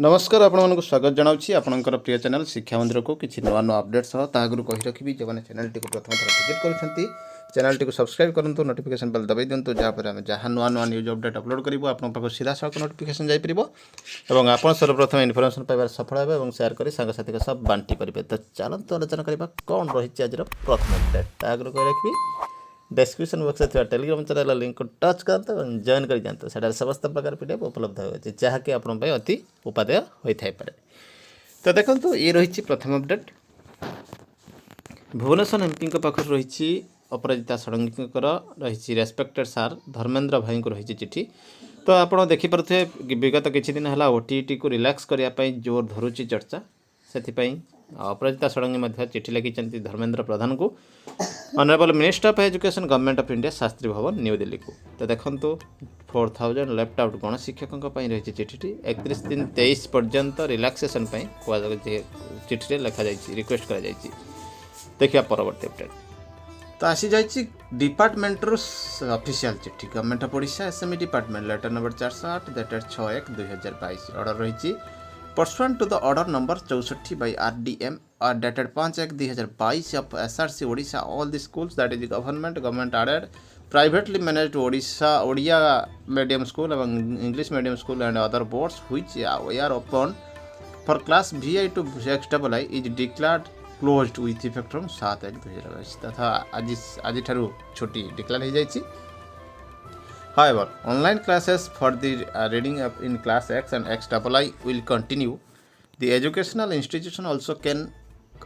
नमस्कार आपण स्वागत जनावछि आपणकर प्रिय चैनल शिक्षा मंदिर को किसी नुआ नुआ अपडेट सह तागुरु कहि रखिबि जे माने चैनल टी को प्रथम थर विजिट करूछंती चैनल टी को सब्सक्राइब करंतु नोटिफिकेशन बेल दबाई दियंतु जहाँ पर हमें जहाँ नुआ नुआ न्यूज अपडेट अपलोड करिवो आपन पाखो सीधा सक नोटिफिकेशन जाई परिबो एवं आपन सर्वप्रथम इन्फॉर्मेशन पाइबार सफल हेबे एवं शेयर करी संग साथी के सब बांटी परिबे। तो चलंतु आलोचना करिबा कोन रहिछि आजर प्रथम अपडेट तागुरु कहि रखिबि डिस्क्रिप्शन बॉक्स में टेलीग्राम चैनल लिंक को टच करते और जॉइन कर जाते सेठार समस्त प्रकार पीडीएफ उपलब्ध होती जहाँकि आपण अति उपादेय होता है। तो देखो ये रही प्रथम अपडेट भुवनेश्वर एमपी पाखर रही अपराजिता षडंगी रही रेस्पेक्टेड सार धर्मेंद्र भाई को रही चिठी। तो आप देखिपे विगत किछि दिन है ओटीटी को रिलैक्स करने जोर धरुची चर्चा से अपराजिता षडंगी चिठी लिखिं धर्मेंद्र प्रधान को honourable minister of education government of India Shastri भवन न्यू दिल्ली को। तो देखो 4000 लेफ्ट आउट गण शिक्षकों रही चिठी 31/3/23 पर्यंत रिलैक्सेशन चिठी लिखा रिक्वेस्ट कर देखिए परवर्ती अपडेट। तो आसी जाइए डिपार्टमेंट ऑफिशियल चिठी government of Odisha SME department letter number 408 dated 6/1/2022 order रही Pursuant to the order number 64 by RDM dated 5/1/2022 of SRC Odisha, all the schools that is government added, privately managed Odia medium school and English medium school and other boards which are open for class VI to XII is declared closed with effect from 7/1/2022 तथा आज ठारू छोटी declare हो जाइए। However, online classes for the reading up in class X and XII will continue. The educational institution also can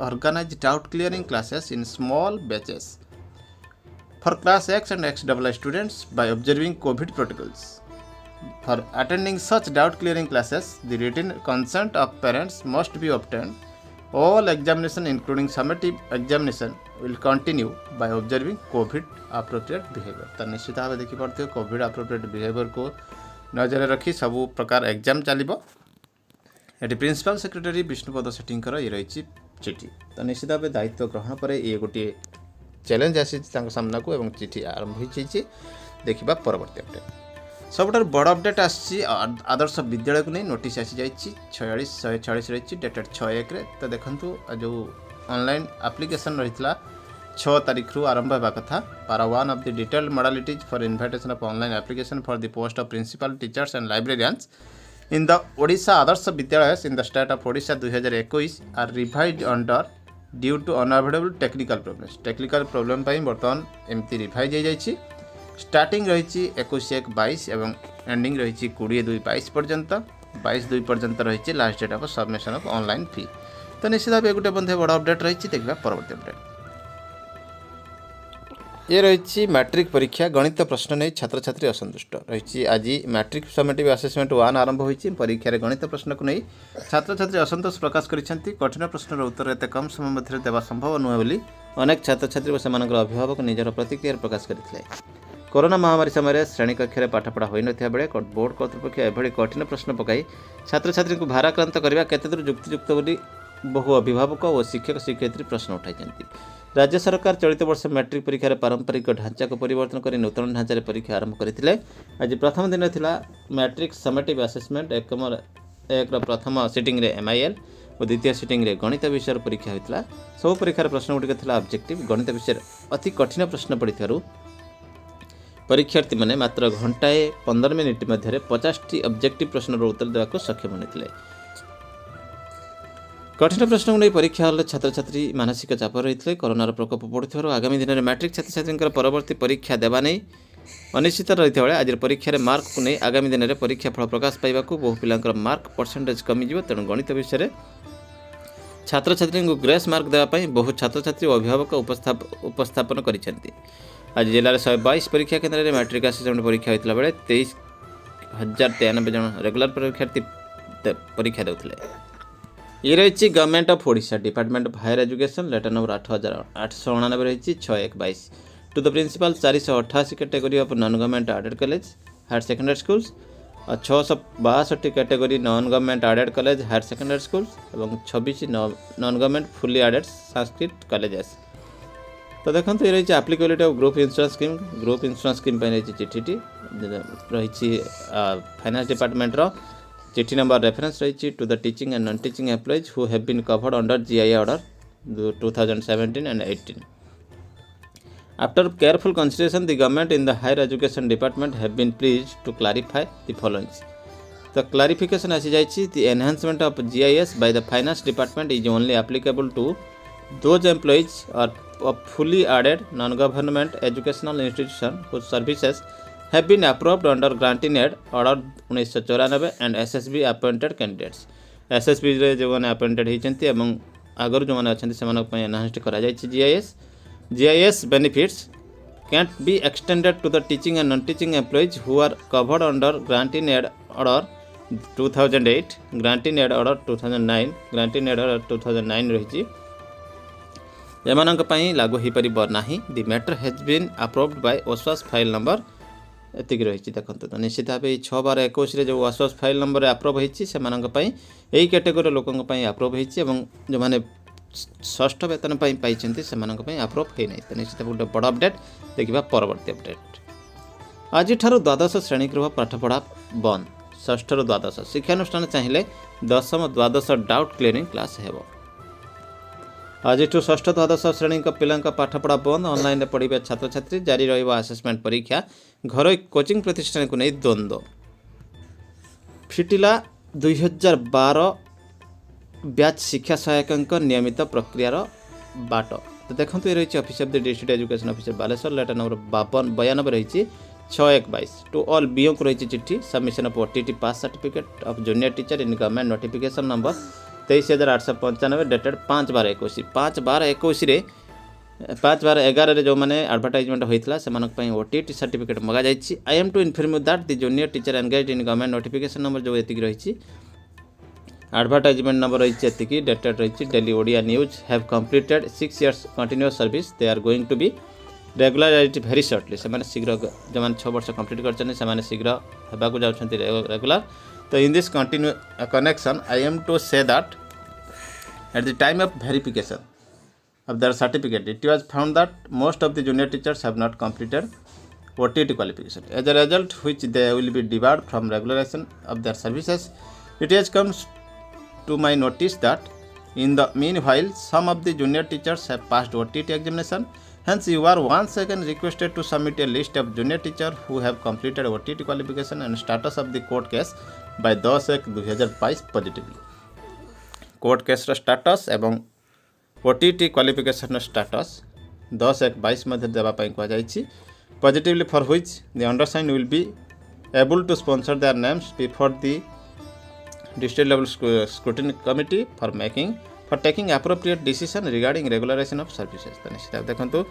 organize doubt clearing classes in small batches for class X and XII students by observing COVID protocols. For attending such doubt clearing classes, the written consent of parents must be obtained. All examination including summative examination will continue by observing COVID appropriate behavior। तो निश्चित भाव देखिपे हो Covid appropriate behavior को नजर रखी सबू प्रकार exam चलो। ये प्रिंसिपल सेक्रेटरी विष्णुपद सेठींकर ये रही चिठी। तो निश्चित भाव दायित्व ग्रहण पर ये गोटे चैलेंज आसी सामना को एवं चिठी आरंभ हो देखा परवर्ती अपडेट। सबुठ बड़ अपडेट आसी आदर्श विद्यालय को नहीं नोटिस आसी जाइए 46/146 रही डेटेड 6/1। तो देखो जो ऑनलाइन एप्लिकेशन रही 6 तारीख रु आरंभ होगा कथा पारा 1 of the detailed modalities for invitation of online application for the post of principal teachers and librarians in the Odisha Adarsha Vidyalaya in the state of Odisha 2021 are revised under due to unavoidable technical problem बर्तमान एमती revise हो जाइए। Starting रही 21/1/22 एवं ending रही 20/2/22 पर्यंत 22/2 पर्यंत रही last date of submission of online fee. तो निश्चित भाव गोटे बंधे बड़ अपडेट रही देखा परवर्ती अपडेट। ये रही मैट्रिक परीक्षा गणित प्रश्न नहीं छात्र छात्री असंतुष्ट रही आज मैट्रिक समेटिव असेसमेंट 1 आरंभ होती परीक्षा गणित प्रश्न को नहीं छात्र छात्री असंतोष प्रकाश करछंती। कठिन प्रश्नर उत्तर एत कम समय मध्य देवा संभव नुहे बोली अनेक छात्र छात्री और सेमानकर अभिभावक निजर प्रतिक्रिया प्रकाश करथिले। कोरोना महामारी समय श्रेणी कक्ष पाठपढ़ा हो नथिया बेले बोर्ड कर्तृपक्ष एभली कठिन प्रश्न पकाई छात्र छात्री को भाराक्रांत करने केते दूर युक्तियुक्त बोली बहु अभिभावक और शिक्षक शिक्षयित्री प्रश्न उठाई। राज्य सरकार चलित वर्ष मैट्रिक परीक्षा पारंपरिक ढांचा को परिवर्तन कर नूतन ढांचार परीक्षा आरंभ करते। आज प्रथम दिन था मैट्रिक समेटिव असेसमेंट एक प्रथम सिटिंग रे MIL और द्वितीय सिटिंग रे गणित विषय परीक्षा होता। सब परीक्षार प्रश्न गुड़िक था ऑब्जेक्टिव गणित विषय अति कठिन प्रश्न पड़ू परीक्षार्थी मैंने मात्र घंटाए 15 मिनिट मध्य 50टी ऑब्जेक्टिव प्रश्नर उत्तर देवाक सक्षम होते। कठिन प्रश्न को नहीं परीक्षा हल छात्र छात्री मानसिक चाप रही थे। कोरोनार प्रकोप पड़ुवर आगामी दिन में मैट्रिक छात्र छात्री परवर्ती परीक्षा देवा नहीं अनिश्चित रही बेले आज परीक्षार मार्क को नहीं आगामी दिन में परीक्षा फल प्रकाश पाइबा बहु पिलांकर मार्क परसेंटेज कमिज तेणु गणित विषय छात्र छात्री को ग्रेस मार्क देवाई बहु छात्र छात्री और अभिभावक उपस्थापन कर। आज जिले 122 परीक्षा केन्द्र में मैट्रिक असेसमेंट परीक्षा होता बेले 23,093 जन रेगुलर परीक्षार्थी परीक्षा देते। ये रही government of Odisha department of higher education letter number 8889 रही 6/1/22 to the principal 488 category of non government aided college higher secondary schools और 662 category non government aided college higher secondary schools और 26 non government fully aided Sanskrit colleges. तो देखो ये रही applicability of group insurance scheme रही चिठी रही फाइनेंस डिपार्टमेंट चिट्ठी नंबर रेफरेंस रही to the teaching and non teaching employees who have been covered under GIA order 2017 and 18. After careful consideration, the government in the higher education department have been pleased to clarify the following. The clarification आसी जाइछि, the enhancement of GIS by the finance department is only applicable to those employees or of fully added non-government educational institution whose services have been approved under granting aid order 1994 and SSB appointed candidates. SSB रे जो माने appointed होइछन्ती एवं आगर जो माने अछन्ती सेमानक पय enhanced करा जाइछि GIS benefits can't be extended to the teaching and non-teaching employees who are covered under granting aid order 2008, granting aid order 2009, granting aid order 2009 रही एमानक पई लागू ही परिबर नाही. The matter has been approved by OSWAS file number एतिक रही देखते. तो निश्चित भाव 6/12/21 रे जो OSWAS फाइल नंबर अप्रूव होइछि सेमानक पई एई कैटेगरी लोकंक पई अप्रूव होइछि एवं जो माने षष्ठ वेतन पई पाइछन्ति सेमानक पई अप्रूव हे नै. तो निश्चित गोटे बड़ अपडेट देखिबा परवर्ती अपडेट. आज ठारो द्वादश श्रेणी गृह पाठपढ़ा बंद. षष्ठ रु द्वादश शिक्षानुष्ठान चाहिए दशम द्वादश डाउट क्लियरिंग क्लास हेबो. आज षष्ठ द्वादश श्रेणी पिला पाठपढ़ा बंद. ऑनलाइन पढ़े छात्र छात्री जारी रही आसेसमेंट परीक्षा. घर कोचिंग प्रतिष्ठान को नहीं द्वंद्व फिटिला 2012 ब्याच शिक्षा सहायक नियमित प्रक्रियार बाट. तो देखो ये रही office of the district education officer Baleshwar letter number 92 रही 6/1/22 टू ऑल बीओ को रही चिट्ठी submission of OTT pass certificate of junior teacher in government notification number 23,895 dated 5/12/21. 5/12/21 5/12/11 जो मैंने एडवर्टाइजमेंट होता है OTT सर्टिफिकेट मगा जाइए. I am to inform you that the junior teacher engage in government notification number जो ये रही एडवर्टाइजमेंट नंबर रही डेटेड रही daily Odia news have completed 6 years continuous service. They are going to be regularity very shortly. से शीघ्र जो मैंने 6 वर्ष कंप्लीट कर शीघ्र होगा जाऊँच रेगुलर. तो in this continue connection I am to say that at the time of verification of their certificate, it was found that most of the junior teachers have not completed OTT qualification. As a result, which they will be debarred from regularization of their services. It has come to my notice that in the meanwhile, some of the junior teachers have passed OTT examination. Hence, you are once again requested to submit a list of junior teachers who have completed OTT qualification and status of the court case by 10/1/2022 positively. Court case status एवं OTT qualification status 10/1/22 मध्य देवाई कहुई. Positively for which the undersigned will be able to sponsor their names before the district level scrutiny committee for taking appropriate decision regarding regularisation of services. तो निश्चित देखो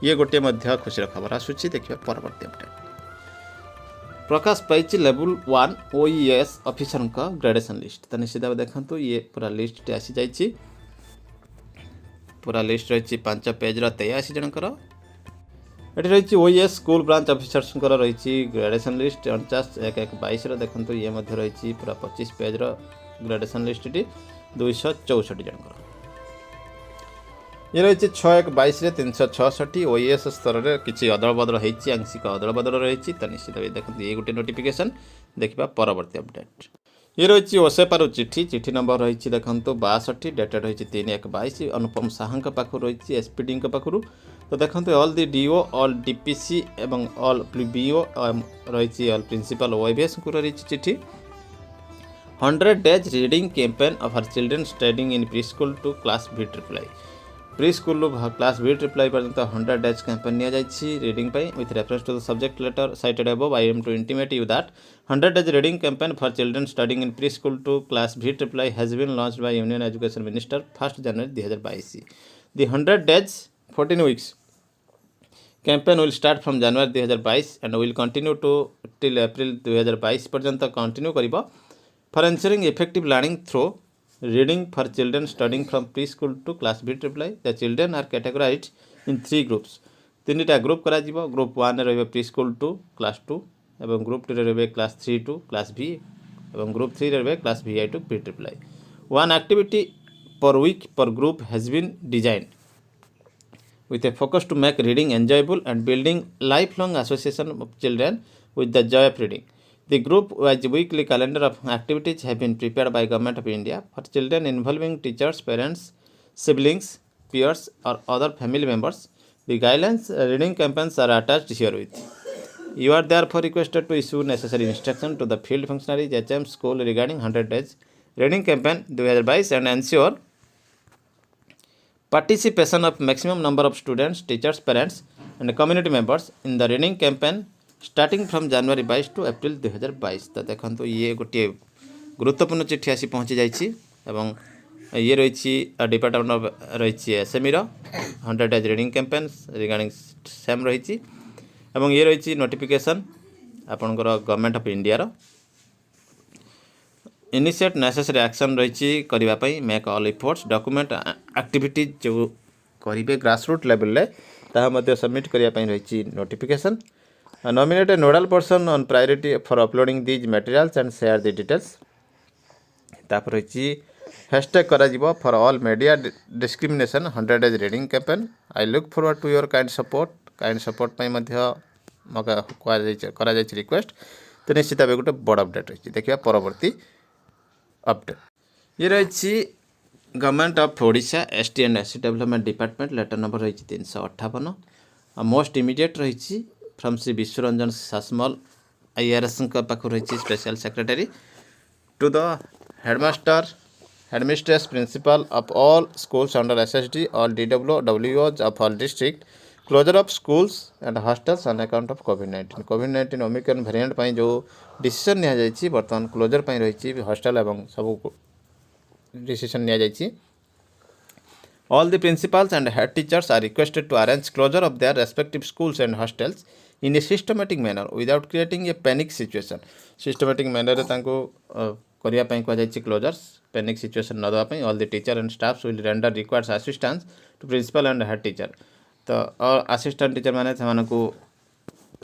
ये गोटे खुशी खबर आसूची. देखिए परवर्ती अपडेट. प्रकाश पाई level 1 OES officer gradation list. तो निश्चित देखो ये पूरा लिस्ट आसी जाइए. पूरा लिस्ट रही 5 पेजर 83 जनकर. ये रही OES स्कूल ब्रांच ऑफिसर्स रही ग्रेडेशन लिस्ट 49/1/22 देखो ये रही पूरा 25 पेजर ग्रेडेशन लिस्ट 264 जनकर. ये रही 6/1/22 366 OES स्तर में किसी अदल बदल होती आंशिक अदल बदल रही. तो निश्चित देखो ये गोटे नोटिफिकेशन देखा परवर्ती अपडेट. ये रही ओसेपार चिट्ठी नंबर रही देखो 62 डेटेड रही 3/1/22 अनुपम साहा पाखु रही SPD पाखु. तो देखो all the DO all DPC एवं ऑल BO रही ऑल प्रिंसिपल OIVS को रही चिट्ठी. 100 days reading campaign for children studying in pre school to class V+I. Pre school class V+I पर्यंत 100 days कैंपेन नि reading with reference to the subject letter cited above. I am to intimate you that 100 days reading campaign for children studying in pre school to class V+I has been launched by union education minister 1 January 2022. The 100 days 14 weeks campaign will start from January 2022 and will continue to till April 2022 पर्यंत continue करिबो for ensuring effective learning through reading for children studying from preschool to class V+I. The children are categorized in 3 groups. 3टा group करा जिवो. Group 1 रे preschool to class 2 एवं group 2 रे class 3 to class V एवं group 3 रे class VI to V+I. One activity per week per group has been designed with a focus to make reading enjoyable and building lifelong association of children with the joy of reading. The group wise weekly calendar of activities have been prepared by Government of India for children involving teachers, parents, siblings, peers, or other family members. The guidelines reading campaigns are attached herewith. You are therefore requested to issue necessary instruction to the field functionaries HM school regarding 100 days reading campaign 2022 and ensure participation of maximum number of students, teachers, parents, and community members in the reading campaign starting from January 22 to April 2022। तो देखो ये गोटे गुरुत्वपूर्ण चिठी आसी पहुँची जाइए एवं ये रही डिपार्टमेंट ऑफ रही SME 100 days reading campaign regarding same रही एवं ये रही नोटिफिकेशन आपणकर government of India initiate necessary action रही करने make all efforts document activities जो करेंगे ग्रासरूट लेवल ताहा सबमिट करने रही notification nominate A nodal person on priority for uploading these materials and share the details तापर रही हैशटैग करा for all media discrimination 100 days reading campaign I look forward to your kind support करा request तो निश्चित भाव गोटे बड़ update रही देखिए परवर्ती अपडेट ये रही government of Odisha ST and SC development department letter number रही 358 मोस्ट इमीडिएट रही फ्रॉम श्री विश्वरंजन सासमल IRS पाखु रही special secretary to the headmaster headmistress principal of all schools under SSD all DWOs of all district closure of schools and hostels on account of कोविड-19 omicron variant जो decision नि बर्तमान closure रही hostel एवं सब decision नि All the principals and head teachers are requested to arrange closure of their respective schools and hostels in a systematic manner without creating a panic situation. Systematic manner रे तांको करिया पई को जायछि closures panic situation न दवा पई all the teacher and staffs will render required assistance to principal and head teacher. तो assistant teacher माने समानकु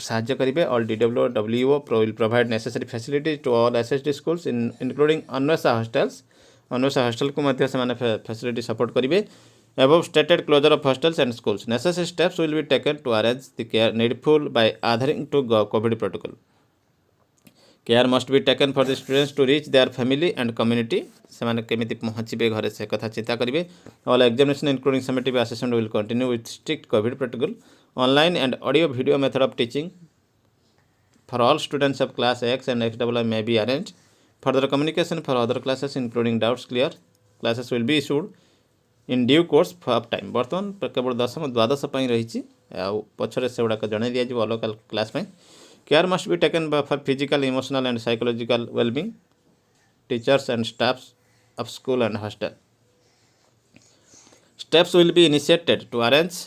साहाय्य करिवे all DWO will provide necessary facilities to all SSD schools including Anvesha hostels. Anvesha hostel को मध्य से माने facility support करिवे. Above stated closure of hostels and schools. Necessary steps will be taken to arrange the care needful by adhering to COVID protocol. Care must be taken for the students to reach their family and community. ସେମାନେ କେମିତି ପହଞ୍ଚିବେ ଘରେ ସେ କଥା ଚିନ୍ତା କରିବେ। All examination including summative assessment will continue with strict COVID protocol. Online and audio video method of teaching for all students of class X and XII may be arranged. Further communication for other classes including doubts clear classes will be issued in due course of time. बर्तमान केवल 10th द्वादश रही पछरे से गुड़ाक जन दि अलग class care must be taken for physical emotional and psychological wellbeing teachers and staffs of school and hostel steps will be initiated to arrange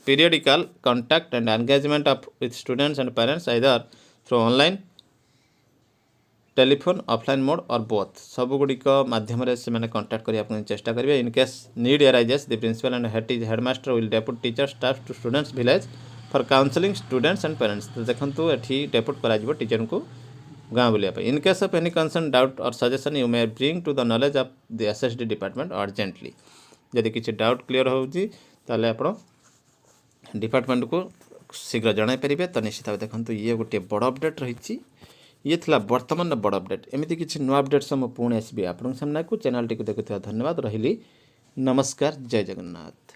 periodical contact and engagement with students and parents either through online telephone offline mode और both सब गुड़िक मध्यम से contact करने चेष्टा करेंगे in case need arises the principal and headmaster will depute teacher staff to students village for counselling students and parents तो देखो ये डेपुट कर टीचर को गाँव बुलाया in case of any concern doubt और suggestion you may bring to the knowledge of the SSD department urgently जदि किसी डाउट क्लीयर होले आप डिपार्टमेंट को शीघ्र जन पारे तो निश्चित भाव देखो ये गोटे बड़ अपडेट रही ये थिला वर्तमान बड़ अपडेट एमती किसी नुआ अपडेट सब पुणी आसबि आपन सामना को चैनल टी देखुवा धन्यवाद रही नमस्कार जय जगन्नाथ।